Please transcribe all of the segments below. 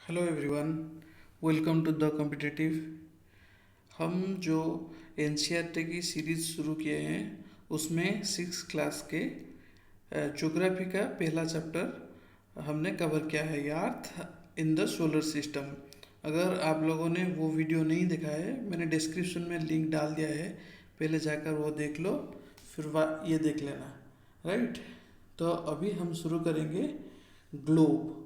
Hello everyone, welcome to the competitive. हम जो NCERT की सीरीज़ शुरू किए हैं उसमें सिक्स क्लास के ज्योग्राफी का पहला चैप्टर हमने कवर किया है, अर्थ इन द सोलर सिस्टम। अगर आप लोगों ने वो वीडियो नहीं देखा है, मैंने डिस्क्रिप्शन में लिंक डाल दिया है, पहले जाकर वो देख लो, फिर ये देख लेना। राइट, तो अभी हम शुरू करेंगे globe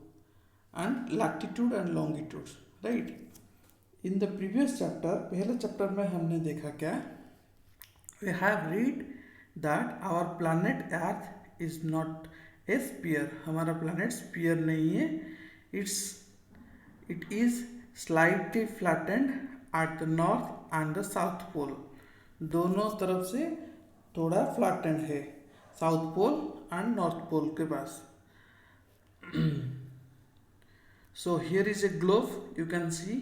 and latitude and longitude, right? In the previous chapter, पहले चैप्टर में हमने देखा क्या, we have read that our planet earth is not a sphere। हमारा planet sphere नहीं है, it is slightly flattened at the north and the south pole। दोनों तरफ से थोड़ा flattened है, south pole and north pole के पास। So here is a globe, you can see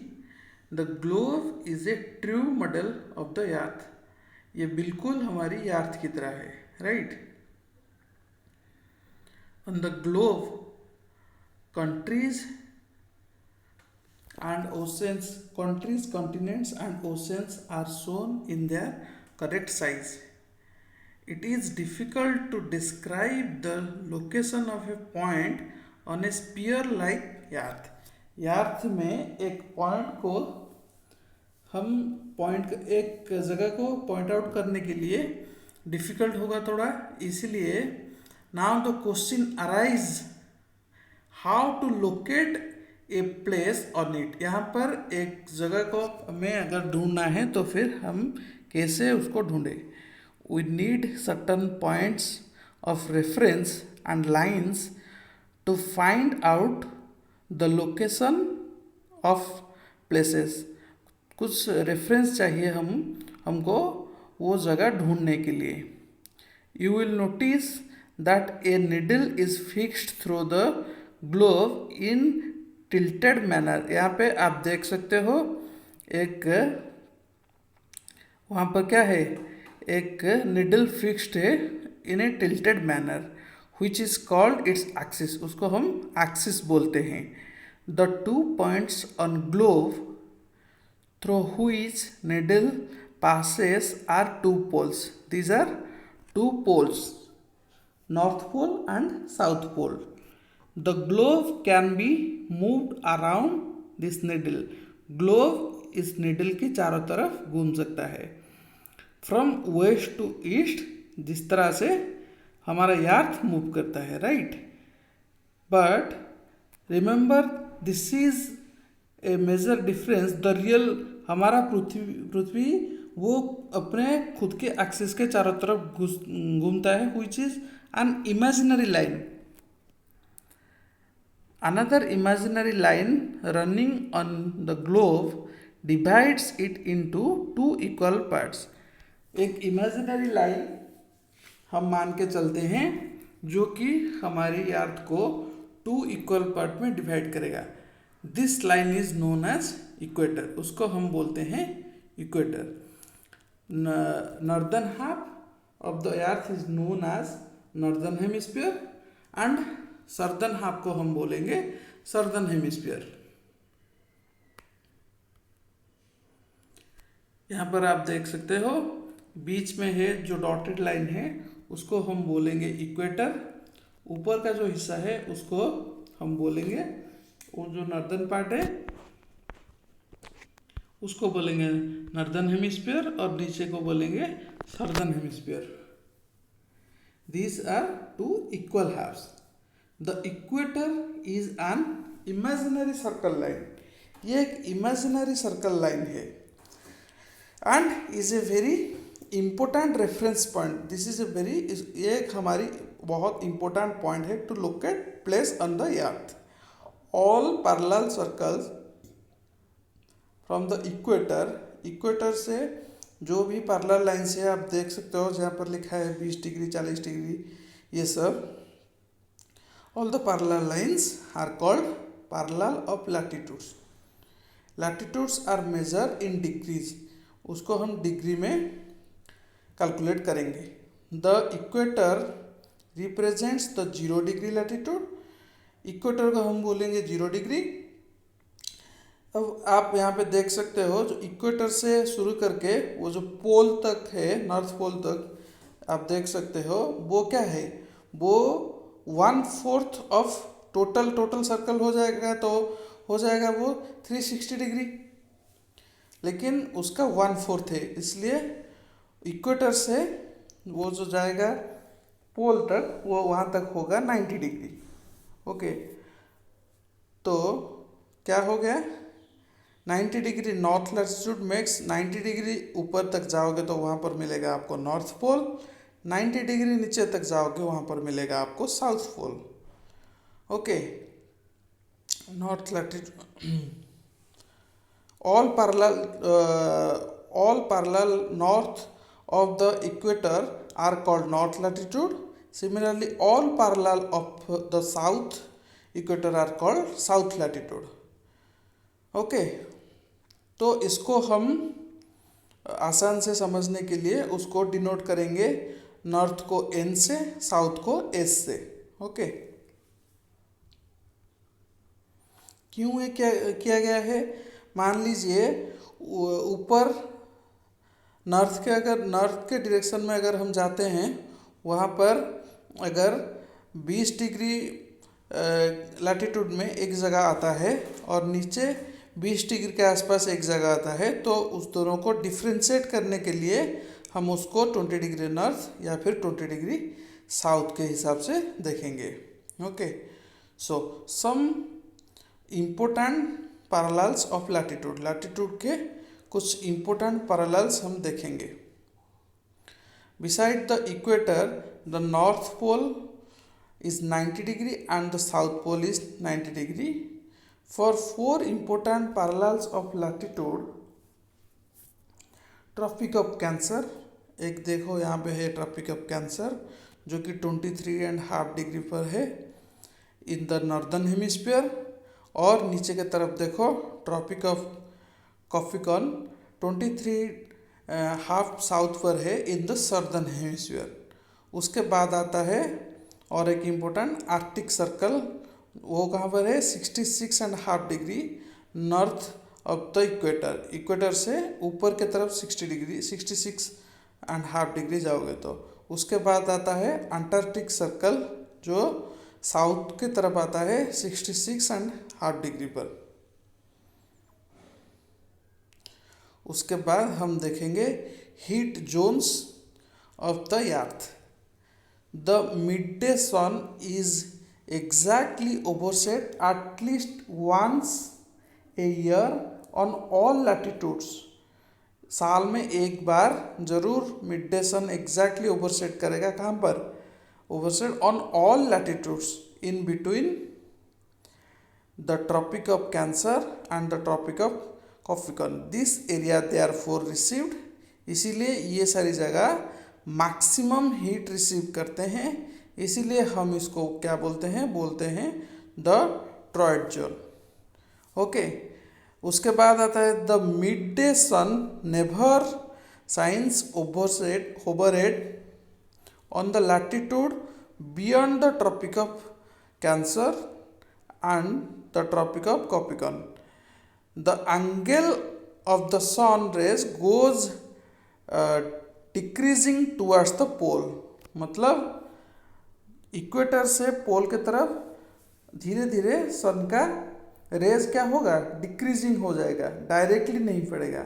the globe is a true model of the earth। ये बिल्कुल हमारी अर्थ की तरह है, right? On the globe, countries and oceans, countries, continents and oceans are shown in their correct size। It is difficult to describe the location of a point on a sphere like earth। अर्थ में एक point को हम एक जगह को point out करने के लिए डिफिकल्ट होगा थोड़ा, इसलिए now the question arise how to locate a place on it. यहाँ पर एक जगह को हमें अगर ढूंढना है तो फिर हम कैसे उसको ढूंढें। We need certain points of reference and lines to find out the location of places. कुछ रेफरेंस चाहिए हमको वो जगह ढूंढने के लिए। You will notice that a needle is fixed through the globe in tilted manner. यहाँ पे आप देख सकते हो एक वहाँ पर क्या है, एक निडल फिक्स्ड है in a tilted manner which is called its axis। उसको हम axis बोलते हैं। The two points on globe through which needle passes are two poles। These are two poles, north pole and south pole। The globe can be moved around this needle। globe इस needle के चारों तरफ घूम सकता है। From west to east, जिस तरह से हमारा अर्थ मूव करता है, right. But remember this is a major difference. The real हमारा पृथ्वी वो अपने खुद के एक्सिस के चारों तरफ घूमता है, which is an imaginary line. Another imaginary line running on the globe divides it into two equal parts. एक इमेजिनरी लाइन हम मान के चलते हैं जो कि हमारी अर्थ को टू इक्वल पार्ट में डिवाइड करेगा। This line is known as equator. उसको हम बोलते हैं equator. Northern half of the earth is known as northern hemisphere and southern half को हम बोलेंगे सर्दर्न हेमिस्फीयर। यहाँ पर आप देख सकते हो बीच में है जो डॉटेड लाइन है उसको हम बोलेंगे इक्वेटर। ऊपर का जो हिस्सा है उसको हम बोलेंगे, वो जो नॉर्दर्न पार्ट है उसको बोलेंगे नॉर्दर्न हेमिस्फीयर और नीचे को बोलेंगे southern hemisphere. These are two equal halves. The equator is an imaginary circle line. ये एक इमेजिनरी सर्कल लाइन है and is a very important reference point. This is a very, ये एक हमारी बहुत इंपॉर्टेंट पॉइंट है to locate place on the earth. All parallel circles from the equator, equator से जो भी पैरेलल लाइन है आप देख सकते हो जहाँ पर लिखा है 20 डिग्री 40 डिग्री, ये सब all the parallel lines are called parallel of latitudes. Latitudes are major in degrees. उसको हम डिग्री में कैलकुलेट करेंगे। The equator represents the 0 degree latitude. Equator को हम बोलेंगे 0 डिग्री अब आप यहाँ पे देख सकते हो जो इक्वेटर से शुरू करके वो जो पोल तक है, नॉर्थ पोल तक आप देख सकते हो, वो क्या है, वो 1/4 ऑफ टोटल सर्कल हो जाएगा, तो हो जाएगा वो 360 डिग्री, लेकिन उसका 1/4 है, इसलिए इक्वेटर से वो जो जाएगा पोल तक वो वहाँ तक होगा 90 डिग्री। ओके, तो क्या हो गया, 90 degree north latitude makes 90 degree ऊपर तक जाओगे तो वहाँ पर मिलेगा आपको नॉर्थ पोल, 90 डिग्री नीचे तक जाओगे वहाँ पर मिलेगा आपको south pole. Okay, north latitude all parallel north of the equator are called north latitude. Similarly, all parallel of the south equator are called south latitude. Okay, तो इसको हम आसान से समझने के लिए उसको डिनोट करेंगे, नॉर्थ को N से, साउथ को S से। ओके, क्यों ये क्या किया गया है, मान लीजिए ऊपर नॉर्थ के डायरेक्शन में अगर हम जाते हैं, वहाँ पर अगर 20 डिग्री लैटिट्यूड में एक जगह आता है और नीचे 20 डिग्री के आसपास एक जगह आता है, तो उस दोनों को डिफ्रेंशिएट करने के लिए हम उसको 20 डिग्री नॉर्थ या फिर 20 डिग्री साउथ के हिसाब से देखेंगे। Okay, so some important parallels of latitude के कुछ इम्पोर्टेंट पैरेलल्स हम देखेंगे। Beside the equator the north pole is 90 degree and the south pole is 90 degree. For 4 important parallels of latitude, tropic of cancer, एक देखो यहाँ पे है tropic of cancer जो कि 23.5 डिग्री पर है इन द नॉर्दर्न हेमिस्फीयर, और नीचे के तरफ देखो ट्रॉपिक ऑफ कॉफिकॉन 23.5 साउथ पर है इन द सदर्न हेमिस्फीयर। उसके बाद आता है और एक इम्पोर्टेंट आर्कटिक सर्कल, वो कहाँ पर है, 66.5 degree north of the equator से ऊपर के तरफ 66.5 डिग्री जाओगे तो। उसके बाद आता है अंटार्कटिक सर्कल जो साउथ की तरफ आता है 66.5 डिग्री पर। उसके बाद हम देखेंगे heat zones of the earth. The midday sun is exactly overset at least once a year on all latitudes. साल में एक बार जरूर midday sun exactly overset करेगा, कहाँ पर, overset on all latitudes in between the Tropic of Cancer and the Tropic of Capricorn. This area they are for received, इसीलिए ये सारी जगह मैक्सिमम हीट रिसीव करते हैं, इसीलिए हम इसको क्या बोलते हैं द ट्रॉयड जोन। ओके, उसके बाद आता है the midday sun never shines overhead on the latitude beyond the Tropic of Cancer and the Tropic of Capricorn. The angle of the sun rays goes decreasing towards the pole, मतलब equator से पोल के तरफ धीरे धीरे सन का raise क्या होगा, decreasing हो जाएगा, डायरेक्टली नहीं पड़ेगा।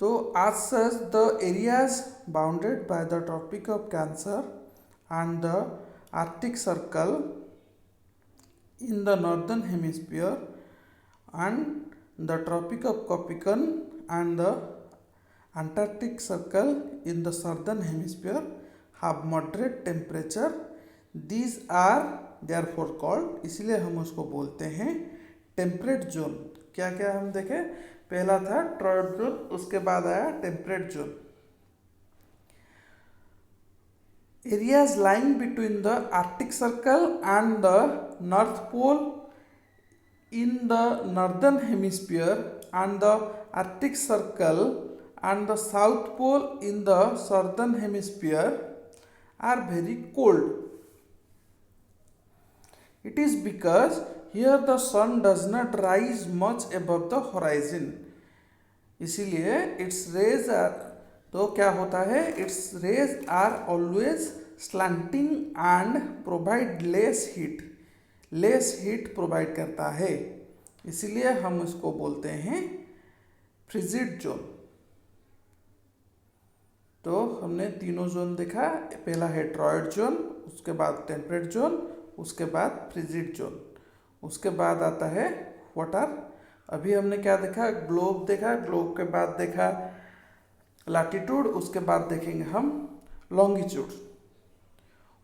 तो आज such the areas bounded by the Tropic of Cancer and the Arctic Circle in the northern hemisphere and the Tropic of Capricorn and the Antarctic circle in the southern hemisphere have moderate temperature. These are therefore called, इसलिए हम उसको बोलते हैं temperate zone. क्या क्या हम देखें, पहला था ट्रॉयड जोन, उसके बाद आया temperate zone. Areas lying between the Arctic circle and the North Pole in the northern hemisphere and the Arctic circle and the South Pole in the southern hemisphere are very cold. It is because here the sun does not rise much above the horizon, इसीलिए its rays are, तो क्या होता है, its rays are always slanting and provide less heat provide करता है, इसीलिए हम इसको बोलते हैं फ्रिजिड जोन। तो हमने तीनों जोन देखा, पहला है ट्रॉयड जोन, उसके बाद टेम्परेट जोन, उसके बाद फ्रिजिड जोन, उसके बाद आता है वाटर। अभी हमने क्या देखा, ग्लोब देखा, ग्लोब के बाद देखा लैटिट्यूड, उसके बाद देखेंगे हम longitude.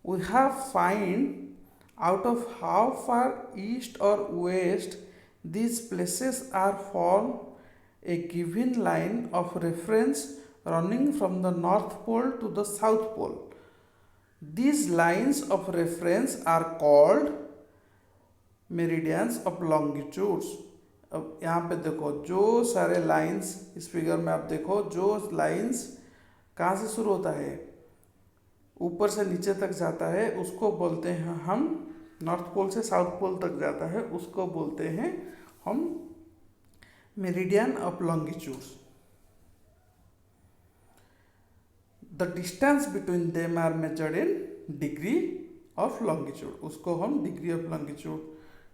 We have find out of how far east or west these places are from a given line of reference running from the north pole to the south pole. These lines of reference are called meridians of longitudes. अब यहाँ पे देखो जो सारे lines इस figure में आप देखो, जो लाइंस कहाँ से शुरू होता है, ऊपर से नीचे तक जाता है, उसको बोलते हैं हम, नॉर्थ पोल से साउथ पोल तक जाता है, उसको बोलते हैं हम meridian of longitudes. The distance between them are measured in degree of longitude, उसको हम डिग्री ऑफ लॉन्गिट्यूड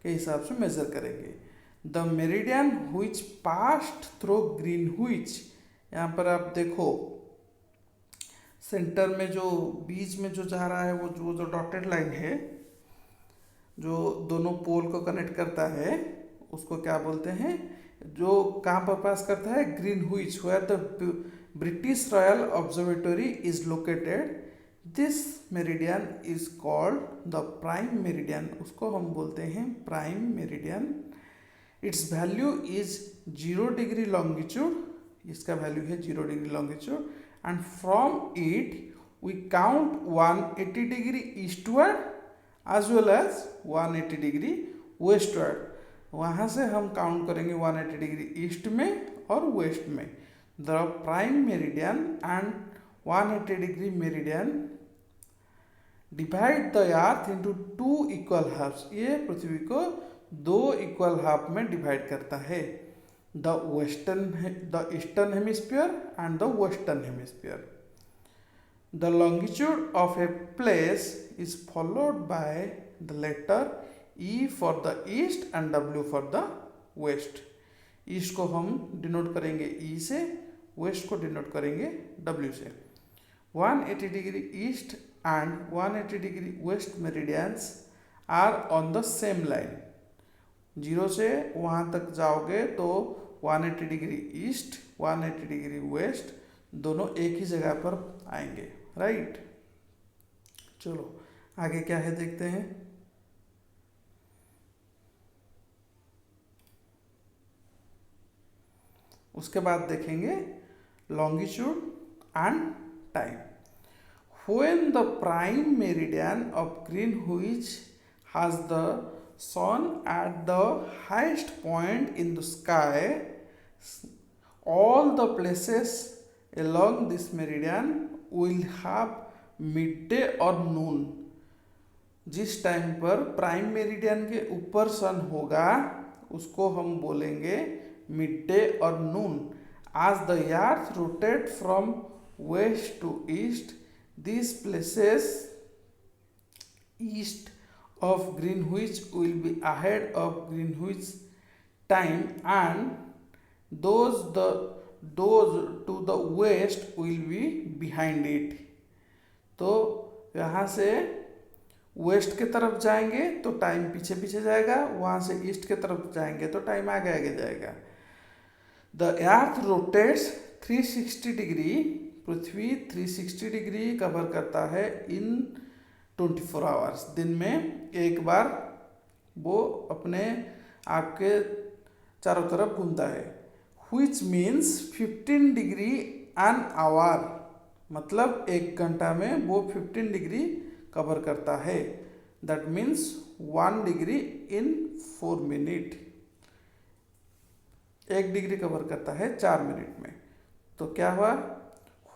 के हिसाब से मेजर करेंगे। The meridian which passed through Greenwich, यहाँ पर आप देखो सेंटर में जो बीच में जो जा रहा है वो जो डॉटेड लाइन है, जो दोनों पोल को कनेक्ट करता है, उसको क्या बोलते हैं, जो कहाँ पर पास करता है, Greenwich, where the British royal observatory is located. This meridian is called the prime meridian, उसको हम बोलते हैं prime meridian. Its value is 0 degree longitude, इसका वैल्यू है 0 degree longitude, and from it we count 180 degree eastward as well as 180 degree westward, वहाँ से हम count करेंगे 180 डिग्री ईस्ट में और वेस्ट में। The prime meridian and 180 degree meridian divide the earth into 2 equal halves, ये पृथ्वी को 2 इक्वल हाफ में डिवाइड करता है, the eastern hemisphere and the western hemisphere. The longitude of a place is followed by the letter E for the east and W for the west. East को हम denote करेंगे E से, waste को denote करेंगे W से। 180 degree east and 180 degree west meridians are on the same line. 0 से वहाँ तक जाओगे तो 180 डिग्री ईस्ट, 180 डिग्री वेस्ट, दोनों एक ही जगह पर आएंगे, राइट। चलो आगे क्या है देखते हैं। उसके बाद देखेंगे longitude and time. When the prime meridian of Greenwich has the sun at the highest point in the sky, all the places along this meridian will have midday और noon। जिस टाइम पर प्राइम मेरिडियन के ऊपर सन होगा उसको हम बोलेंगे mid day और नून। as the earth rotate from west to east, these places east of Greenwich will be ahead of Greenwich time and those to the west will be behind it। तो यहाँ से वेस्ट के तरफ जाएंगे तो time पीछे पीछे जाएगा, वहाँ से ईस्ट के तरफ जाएंगे तो टाइम आगे आगे जाएगा। The earth rotates 360 degree, Prithvi 360 degree cover करता है इन 24 आवर्स, दिन में एक बार वो अपने आपके चारों तरफ घूमता है। which means 15 degree an hour, मतलब एक घंटा में वो 15 डिग्री कवर करता है। That means 1 degree in 4 minute, 1 degree cover करता है 4 मिनट में। तो क्या हुआ,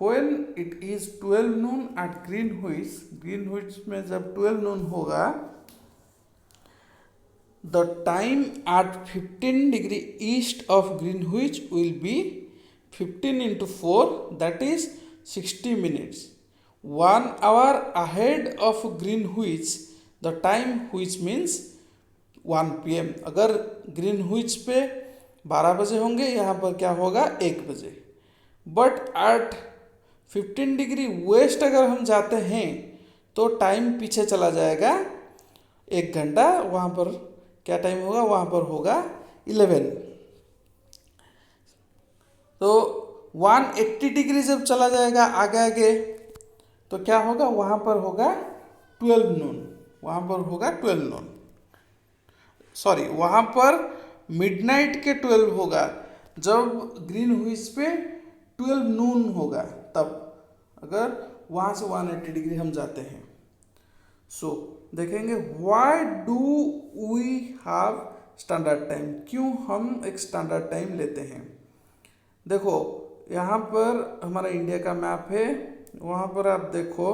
when it is 12 noon at Greenwich, Greenwich में जब 12 नून होगा the time at 15 degree east of Greenwich will be 15 into 4, that is 60 minutes. 1 hour ahead of Greenwich, the time which means 1 PM. अगर ग्रीनविच पे 12 बजे होंगे, यहाँ पर क्या होगा 1 बजे. बट एट 15 डिग्री वेस्ट अगर हम जाते हैं तो टाइम पीछे चला जाएगा 1 घंटा. वहाँ पर क्या टाइम होगा, वहाँ पर होगा 11. तो 180 डिग्री जब चला जाएगा आगे आगे तो क्या होगा, वहाँ पर होगा 12 नून. वहाँ पर होगा 12 नून, सॉरी वहाँ पर मिडनाइट के 12 होगा. जब ग्रीनविच पे 12 नून होगा तब, अगर वहाँ से 180 डिग्री हम जाते हैं. सो देखेंगे why do we have standard time, क्यों हम एक स्टैंडर्ड टाइम लेते हैं. देखो यहाँ पर हमारा इंडिया का मैप है, वहाँ पर आप देखो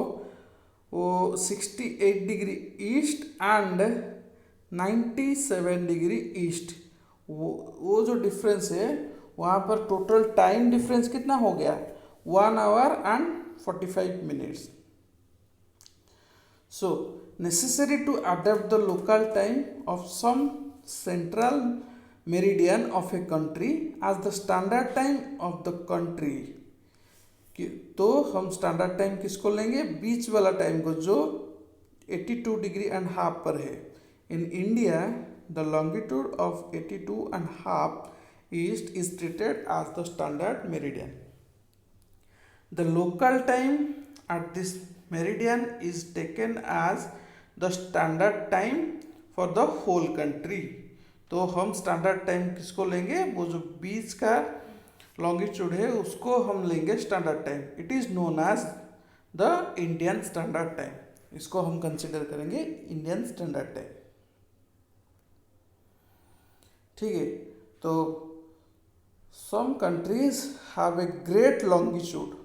वो 68 degree east and 97 degree east, वो जो डिफरेंस है वहाँ पर टोटल टाइम डिफरेंस कितना हो गया, 1 hour and 45 minutes. So necessary to adapt the local time of some central meridian of a country as the standard time of the country. तो हम स्टैंडर्ड टाइम किसको लेंगे, बीच वाला टाइम को जो 82 डिग्री एंड हाफ पर है. In India, the longitude of 82 and half east is treated as the standard meridian. The local time at this meridian is taken as the standard time for the whole country. तो हम standard time किसको लेंगे, वो जो बीच का longitude है उसको हम लेंगे standard time. It is known as the Indian standard time. इसको हम कंसिडर करेंगे इंडियन स्टैंडर्ड टाइम. ठीक है. तो some countries have a great longitude.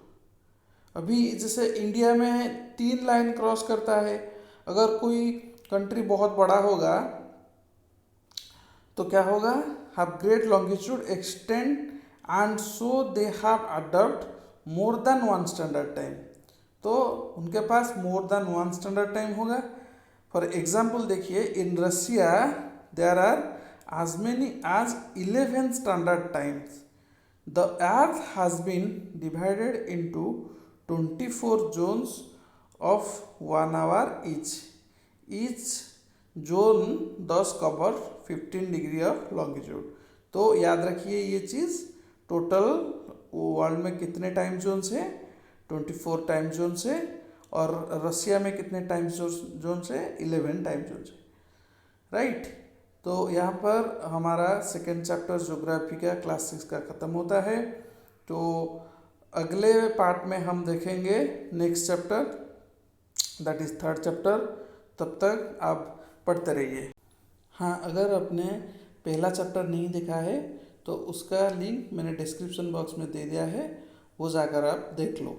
अभी जैसे इंडिया में 3 लाइन क्रॉस करता है, अगर कोई कंट्री बहुत बड़ा होगा तो क्या होगा, have great longitude extend and so they have adopt more than 1 standard time. तो उनके पास मोर देन 1 स्टैंडर्ड टाइम होगा. फॉर एग्जाम्पल देखिए, in Russia there are as many as 11 standard times. The earth has been divided into 24 zones of 1 hour each. Each zone thus cover 15 degree of longitude. तो याद रखिए ये चीज़, total world में कितने time zones है, 24 time zones है, और रसिया में कितने टाइम जोन्स है, 11 टाइम जोन्स है. राइट. तो यहाँ पर हमारा सेकेंड चैप्टर ज्योग्राफी का क्लास 6 का ख़त्म होता है. तो अगले पार्ट में हम देखेंगे next chapter, that is third chapter. तब तक आप पढ़ते रहिए. हाँ, अगर आपने पहला चैप्टर नहीं देखा है तो उसका लिंक मैंने डिस्क्रिप्शन बॉक्स में दे दिया है, वो जाकर आप देख लो.